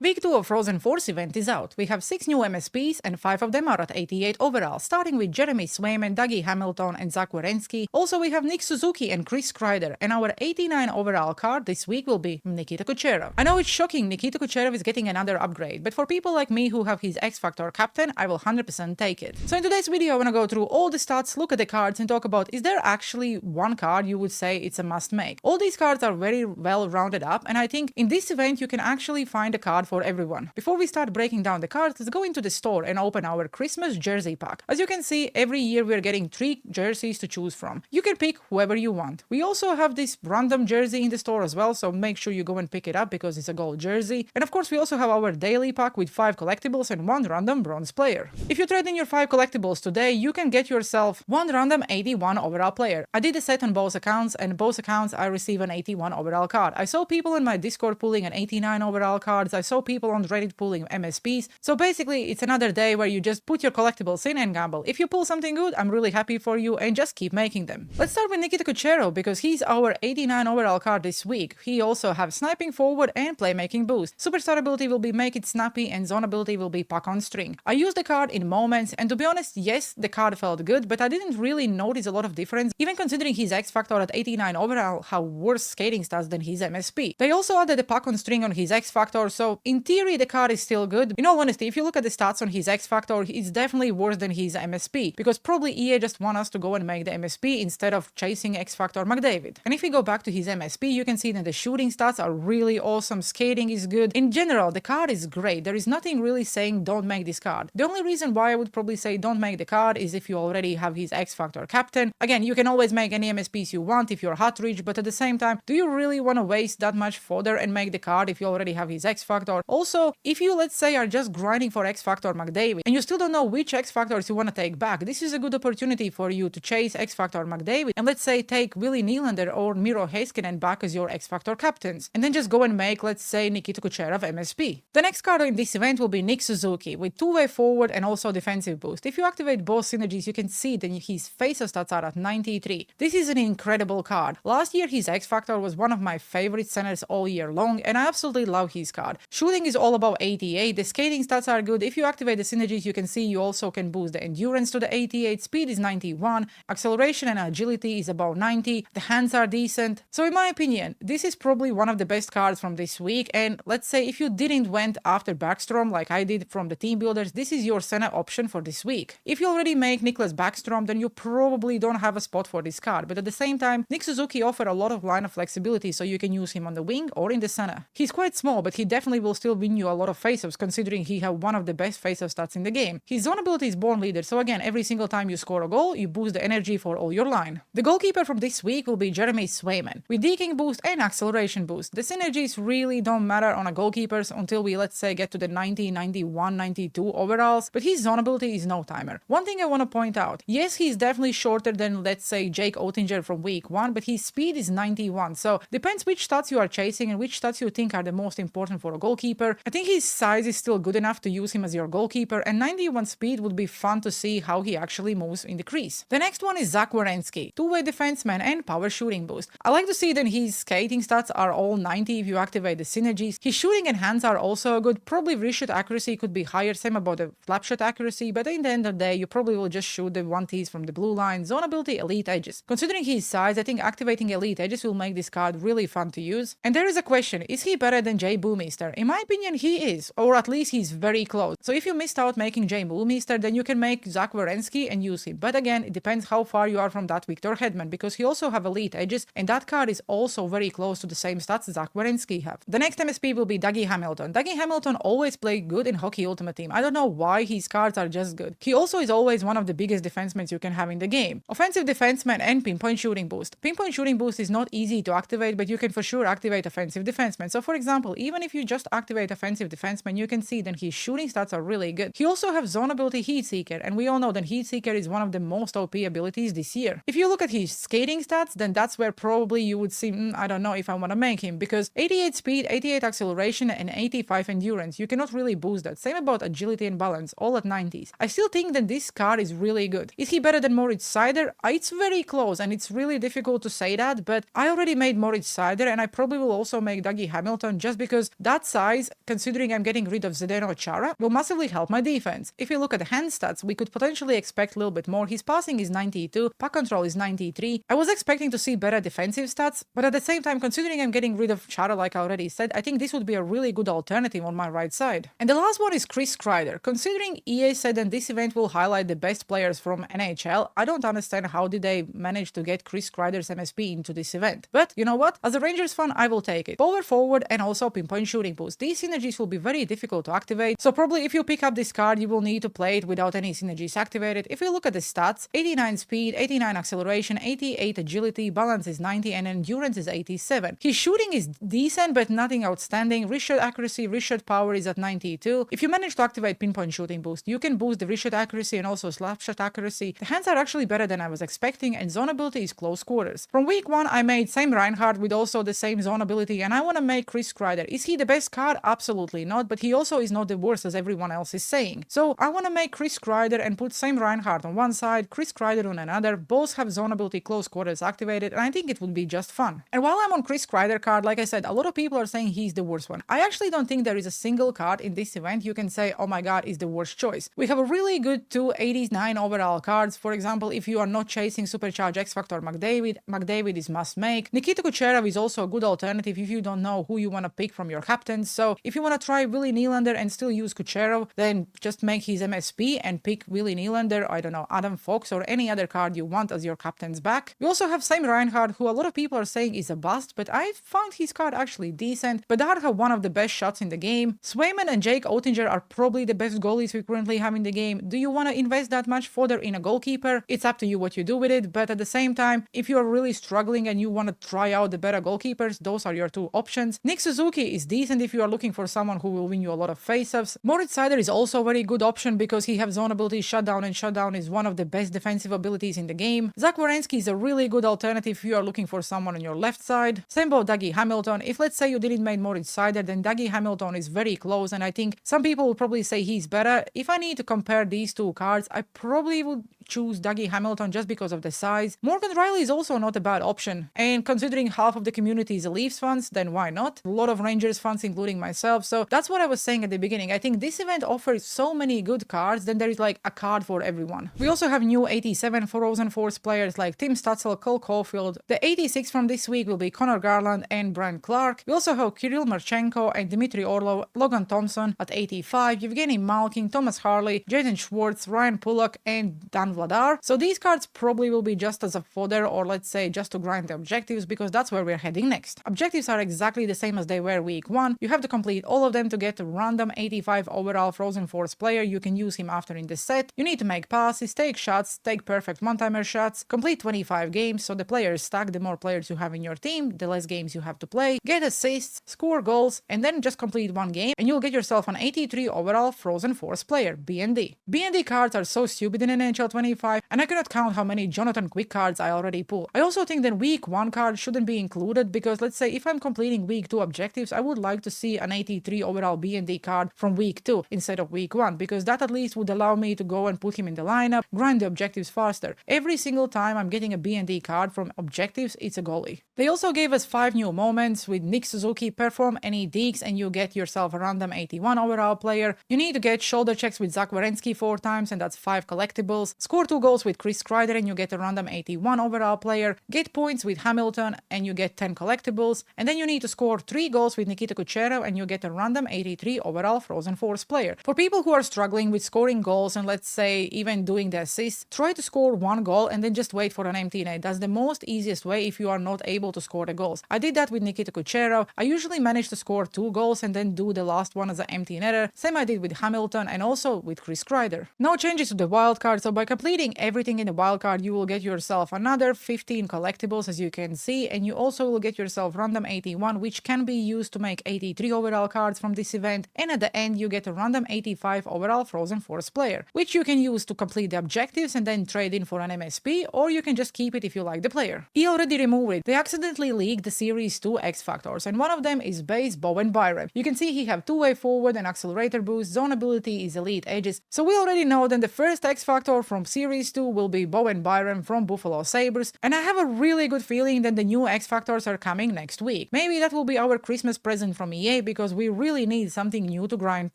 Week 2 of Frozen Force event is out. We have 6 new MSPs and 5 of them are at 88 overall, starting with Jeremy Swayman, Dougie Hamilton and Zach Werenski. Also we have Nick Suzuki and Krier, and our 89 overall card this week will be Nikita Kucherov. I know it's shocking Nikita Kucherov is getting another upgrade, but for people like me who have his XFactor captain, I will 100% take it. So in today's video I want to go through all the stats, look at the cards and talk about is there actually one card you would say it's a must make. All these cards are very well rounded up, and I think in this event you can actually find a card for everyone. Before we start breaking down the cards, let's go into the store and open our Christmas jersey pack. As you can see, every year we're getting 3 jerseys to choose from. You can pick whoever you want. We also have this random jersey in the store as well, so make sure you go and pick it up because it's a gold jersey. And of course we also have our daily pack with 5 collectibles and 1 random bronze player. If you trade in your 5 collectibles today, you can get yourself 1 random 81 overall player. I did a set on both accounts, and both accounts I receive an 81 overall card. I saw people in my Discord pulling an 89 overall cards. I saw people on Reddit pulling MSPs. So basically it's another day where you just put your collectibles in and gamble. If you pull something good, I'm really happy for you and just keep making them. Let's start with Nikita Kucherov because he's our 89 overall card this week. He also have sniping forward and playmaking boost. Superstar ability will be make it snappy and zone ability will be puck on string. I used the card in moments and to be honest, yes, the card felt good, but I didn't really notice a lot of difference, even considering his XFactor at 89 overall have worse skating stats than his MSP. They also added a puck on string on his XFactor, so in theory the card is still good. In all honesty, if you look at the stats on his XFactor, it's definitely worse than his MSP, because probably EA just want us to go and make the MSP instead of chasing XFactor McDavid. And if we go back to his MSP, you can see that the shooting stats are really awesome, skating is good. In general, the card is great. There is nothing really saying don't make this card. The only reason why I would probably say don't make the card is if you already have his XFactor captain. Again, you can always make any MSPs you want if you're hot reach, but at the same time, do you really want to waste that much fodder and make the card if you already have his XFactor? Also, if you let's say are just grinding for XFactor McDavid and you still don't know which XFactors you want to take back, this is a good opportunity for you to chase XFactor McDavid and let's say take Willie Nylander or Miro Heiskanen back as your XFactor captains and then just go and make let's say Nikita Kucherov MSP. The next card in this event will be Nick Suzuki with 2-way forward and also defensive boost. If you activate both synergies, you can see that his face-off stats are at 93. This is an incredible card. Last year his XFactor was one of my favorite centers all year long and I absolutely love his card. Shooting is all about 88, the skating stats are good. If you activate the synergies, you can see you also can boost the endurance to the 88, speed is 91, acceleration and agility is about 90, the hands are decent. So in my opinion, this is probably one of the best cards from this week, and let's say if you didn't went after Backstrom like I did from the team builders, this is your center option for this week. If you already make Nicklas Backstrom, then you probably don't have a spot for this card, but at the same time, Nick Suzuki offers a lot of line of flexibility so you can use him on the wing or in the center. He's quite small, but he definitely will still win you a lot of faceoffs considering he have one of the best faceoff stats in the game. His zone ability is born leader, so again, every single time you score a goal, you boost the energy for all your line. The goalkeeper from this week will be Jeremy Swayman. With deking boost and acceleration boost, the synergies really don't matter on a goalkeepers until we let's say get to the 90, 91, 92 overalls, but his zone ability is no timer. One thing I want to point out, yes, he's definitely shorter than let's say Jake Oettinger from week 1, but his speed is 91, so depends which stats you are chasing and which stats you think are the most important for a goalkeeper. I think his size is still good enough to use him as your goalkeeper, and 91 speed would be fun to see how he actually moves in the crease. The next one is Zach Werenski, 2-way defenseman and power shooting boost. I like to see that his skating stats are all 90 if you activate the synergies. His shooting and hands are also good. Probably wrist shot accuracy could be higher, same about the flap shot accuracy, but in the end of the day, you probably will just shoot the 1Ts from the blue line. Zone ability, elite edges. Considering his size, I think activating elite edges will make this card really fun to use. And there is a question, is he better than Jay Boomister? In my opinion, he is, or at least he's very close. So if you missed out making Jay Boomister, then you can make Zach Werenski and use him. But again, it depends how far you are from that Victor Hedman, because he also have elite edges, and that card is also very close to the same stats Zach Werenski have. The next MSP will be Dougie Hamilton. Dougie Hamilton always played good in Hockey Ultimate Team. I don't know why his cards are just good. He also is always one of the biggest defensemen you can have in the game. Offensive defenseman and pinpoint shooting boost. Pinpoint shooting boost is not easy to activate, but you can for sure activate offensive defenseman. So for example, even if you just activate offensive defenseman, you can see that his shooting stats are really good. He also have zone ability Heat Seeker, and we all know that Heat Seeker is one of the most OP abilities this year. If you look at his skating stats, then that's where probably you would see, I don't know if I want to make him, because 88 speed, 88 acceleration, and 85 endurance, you cannot really boost that. Same about agility and balance, all at 90s. I still think that this card is really good. Is he better than Moritz Seider? It's very close, and it's really difficult to say that, but I already made Moritz Seider, and I probably will also make Dougie Hamilton just because that size size, considering I'm getting rid of Zdeno Chara, will massively help my defense. If you look at the hand stats, we could potentially expect a little bit more. His passing is 92, puck control is 93. I was expecting to see better defensive stats, but at the same time, considering I'm getting rid of Chara, like I already said, I think this would be a really good alternative on my right side. And the last one is Krier. Considering EA said that this event will highlight the best players from NHL, I don't understand how did they manage to get Krier's MSP into this event. But you know what? As a Rangers fan, I will take it. Power forward and also pinpoint shooting boost. These synergies will be very difficult to activate, so probably if you pick up this card, you will need to play it without any synergies activated. If you look at the stats, 89 speed, 89 acceleration, 88 agility, balance is 90, and endurance is 87. His shooting is decent, but nothing outstanding. Wrist shot accuracy, wrist shot power is at 92. If you manage to activate pinpoint shooting boost, you can boost the wrist shot accuracy and also slap shot accuracy. The hands are actually better than I was expecting, and zone ability is close quarters. From week 1, I made same Reinhardt with also the same zone ability, and I want to make Krier. Is he the best card? Absolutely not, but he also is not the worst as everyone else is saying. So I want to make Krier and put same Reinhardt on one side, Krier on another. Both have zone ability close quarters activated, and I think it would be just fun. And while I'm on Krier card, like I said, a lot of people are saying he's the worst one. I actually don't think there is a single card in this event you can say, oh my god, is the worst choice. We have a really good 289 overall cards. For example, if you are not chasing Supercharge XFactor McDavid is must make. Nikita Kucherov is also a good alternative if you don't know who you want to pick from your captains. So if you want to try Willie Nylander and still use Kucherov, then just make his MSP and pick Willie Nylander, I don't know, Adam Fox or any other card you want as your captain's back. We also have same Reinhardt, who a lot of people are saying is a bust, but I found his card actually decent. Bedard have one of the best shots in the game. Swayman and Jake Oettinger are probably the best goalies we currently have in the game. Do you want to invest that much further in a goalkeeper? It's up to you what you do with it, but at the same time, if you are really struggling and you want to try out the better goalkeepers, those are your two options. Nick Suzuki is decent if you are looking for someone who will win you a lot of face-offs. Moritz Seider is also a very good option because he has zone ability shutdown, and shutdown is one of the best defensive abilities in the game. Zach Werenski is a really good alternative if you are looking for someone on your left side. Same about Dougie Hamilton. If let's say you didn't make Moritz Seider, then Dougie Hamilton is very close, and I think some people will probably say he's better. If I need to compare these two cards, I probably would choose Dougie Hamilton just because of the size. Morgan Rielly is also not a bad option, and considering half of the community is a Leafs fans, then why not? A lot of Rangers fans, including myself, so that's what I was saying at the beginning. I think this event offers so many good cards, then there is like a card for everyone. We also have new 87 Frozen Force players like Tim Stützle, Cole Caulfield. The 86 from this week will be Connor Garland and Brian Clark. We also have Kirill Marchenko and Dmitry Orlov, Logan Thompson at 85, Evgeny Malkin, Thomas Harley, Jaden Schwartz, Ryan Pullock, and Dan Vladar. So these cards probably will be just as a fodder, or let's say just to grind the objectives, because that's where we're heading next. Objectives are exactly the same as they were week 1. You have to complete all of them to get a random 85 overall Frozen Force player. You can use him after in the set. You need to make passes, take shots, take perfect one-timer shots, complete 25 games, so the players stack. The more players you have in your team, the less games you have to play, get assists, score goals, and then just complete one game, and you'll get yourself an 83 overall Frozen Force player, BND. BND cards are so stupid in NHL 25, and I cannot count how many Jonathan Quick cards I already pulled. I also think that week 1 card shouldn't be included, because let's say if I'm completing week 2 objectives, I would like to see an 83 overall BND card from week 2 instead of week 1, because that at least would allow me to go and put him in the lineup, grind the objectives faster. Every single time I'm getting a BND card from objectives, it's a goalie. They also gave us 5 new moments with Nick Suzuki. Perform any digs and you get yourself a random 81 overall player. You need to get shoulder checks with Zach Werenski 4 times, and that's 5 collectibles. Score 2 goals with Krier and you get a random 81 overall player. Get points with Hamilton and you get 10 collectibles. And then you need to score 3 goals with Nikita Kucherov and you get a random 83 overall Frozen Force player. For people who are struggling with scoring goals and let's say even doing the assists, try to score 1 goal and then just wait for an empty net. That's the most easiest way if you are not able to score the goals. I did that with Nikita Kucherov. I usually manage to score 2 goals and then do the last one as an empty netter. Same I did with Hamilton and also with Krier. No changes to the wildcard, so by completing everything in the wildcard, you will get yourself another 15 collectibles as you can see, and you also will get yourself random 81, which can be used to make 83 overall cards from this event, and at the end you get a random 85 overall Frozen Force player, which you can use to complete the objectives and then trade in for an MSP, or you can just keep it if you like the player. He already removed it. They accidentally leaked the Series 2 XFactors, and one of them is base Bowen Byram. You can see he have two-way forward and accelerator boost, zone ability is elite edges, so we already know that the first XFactor from Series 2 will be Bowen Byram from Buffalo Sabres, and I have a really good feeling that the new XFactors are coming next week. Maybe that will be our Christmas present from EA, because we really need something new to grind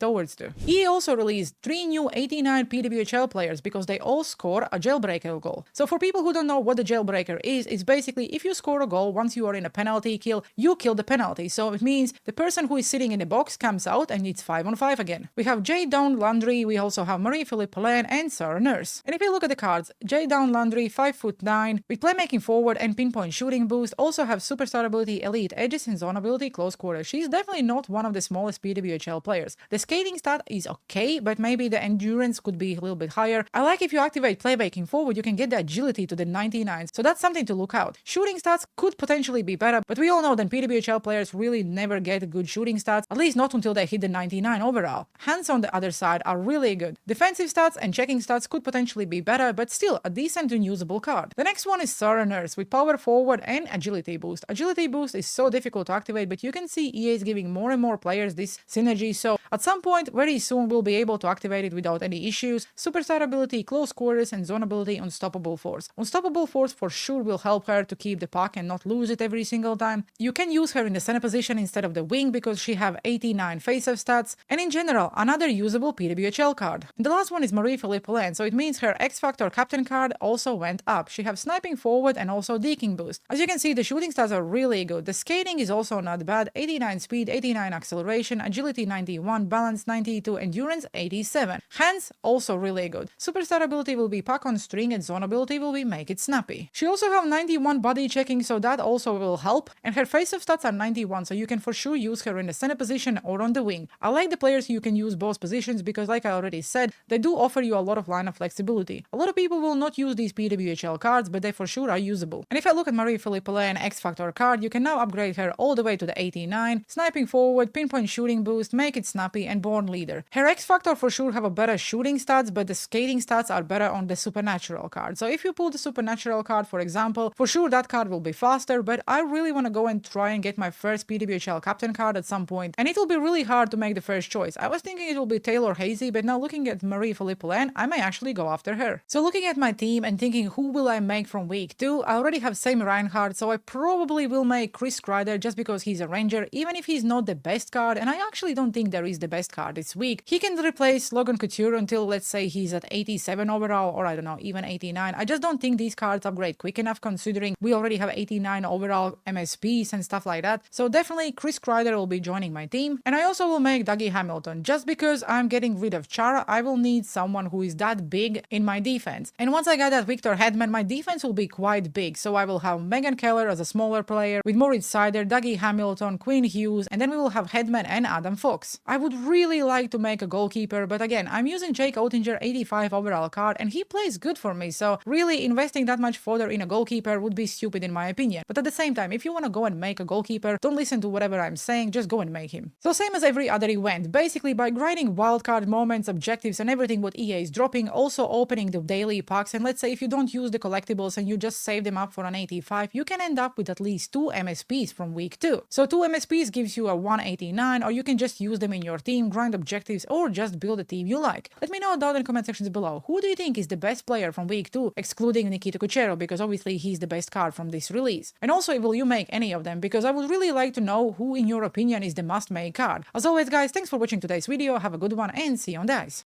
towards to. EA also released 3 new 89 PWHL players because they all score a Jailbreaker goal. So for people who don't know what the Jailbreaker is, it's basically if you score a goal once you are in a penalty kill, you kill the penalty. So it means the person who is sitting in the box comes out and it's 5-on-5 again. We have Jaylynn Landry, we also have Marie-Philippe Poulain and Sarah Nurse. And if you look at the cards, Jaylynn Landry, 5'9", with playmaking forward and pinpoint shooting boost, also have superstar ability, elite edges and zone ability, close quarters. She's definitely not one of the smallest PWHL players. The skating stat is okay, but maybe the endurance could be a little bit higher. I like if you activate playmaking forward, you can get the agility to the 99, so that's something to look out. Shooting stats could potentially be better, but we all know that PWHL players really never get good shooting stats, at least not until they hit the 99 overall. Hands on the other side are really good. Defensive stats and checking stats could potentially be better, but still a decent and usable card. The next one is Sarah Nurse with power forward and agility boost. Agility boost is so difficult to activate, but you can see EA is giving more and more players this synergy, so at some point very soon we'll be able to activate it without any issues. Superstar ability, close quarters and zone ability, unstoppable force. Unstoppable force for sure will help her to keep the puck and not lose it every single time. You can use her in the center position instead of the wing because she have 89 face-off stats, and in general another usable PWHL card. And the last one is Marie-Philippe Poulain, so it means her XFactor captain card also went up. She have sniping forward and also deking boost. As you can see, the shooting stats are really good. The skating is also not bad, 89 speed, 89 acceleration, agility 91, balance 92, endurance 87. Hands also really good. Superstar ability will be puck on string and zone ability will be make it snappy. She also have 91 body checking, so that also will help, and her face-off stats are 91, so you can for sure use her in the center position or on the wing. I like the players who you can use both positions because, like I already said, they do offer you a lot of line of flexibility. A lot of people will not use these PWHL cards, but they for sure are usable. And if I look at Marie-Philippe Poulain X-Factor card, you can now upgrade her all the way to the 89, sniping forward, pinpoint shooting boost, make it snappy, and born leader. Her X-Factor for sure have a better shooting stats, but the skating stats are better on the supernatural card. So if you pull the supernatural card, for example, for sure that card will be faster, but I really want to go and try and get my first PWHL captain card at some point, and it will be really hard to make the first choice. I was thinking it will be Taylor Hazy, but now looking at Marie-Philippe Poulain, I may actually go after her. So looking at my team and thinking who will I make from week 2, I already have Sam Reinhardt, so I probably will make Krier just because he's a ranger, even if he's not the best card, and I actually don't think there is the best card this week. He can replace Logan Couture until, let's say, he's at 87 overall, or I don't know, even 89. I just don't think these cards upgrade quick enough considering we already have 89 overall MSPs and stuff like that. So definitely Krier will be joining my team, and I also will make Dougie Hamilton. Just because I'm getting rid of Chara, I will need someone who is that big in my defense. And once I get that Victor Hedman, my defense will be quite big, so I will have Megan Keller as a smaller player, with Moritz Seider, Dougie Hamilton, Quinn Hughes, and then we will have Hedman and Adam Fox. I would really like to make a goalkeeper, but again, I'm using Jake Oettinger 85 overall card, and he plays good for me, so really investing that much further in a goalkeeper would be stupid in my opinion. But at the same time, if you want to go and make a goalkeeper, don't listen to whatever I'm saying, just go and make him. So same as every other event, basically by grinding wildcard moments, objectives, and everything what EA is dropping, also opening the daily packs, and let's say if you don't use the collectibles and you just save them up for an 85, you can end up with at least 2 MSPs from week 2. So 2 MSPs gives you a 189, or you can just use them in your team, grind objectives, or just build a team you like. Let me know down in the comment sections below, who do you think is the best player from week 2, excluding Nikita Kucherov, because obviously he's the best card from this release. And also, will you make any of them, because I would really like to know who in your opinion is the must-make card. As always guys, thanks for watching today's video, have a good one and see you on the ice.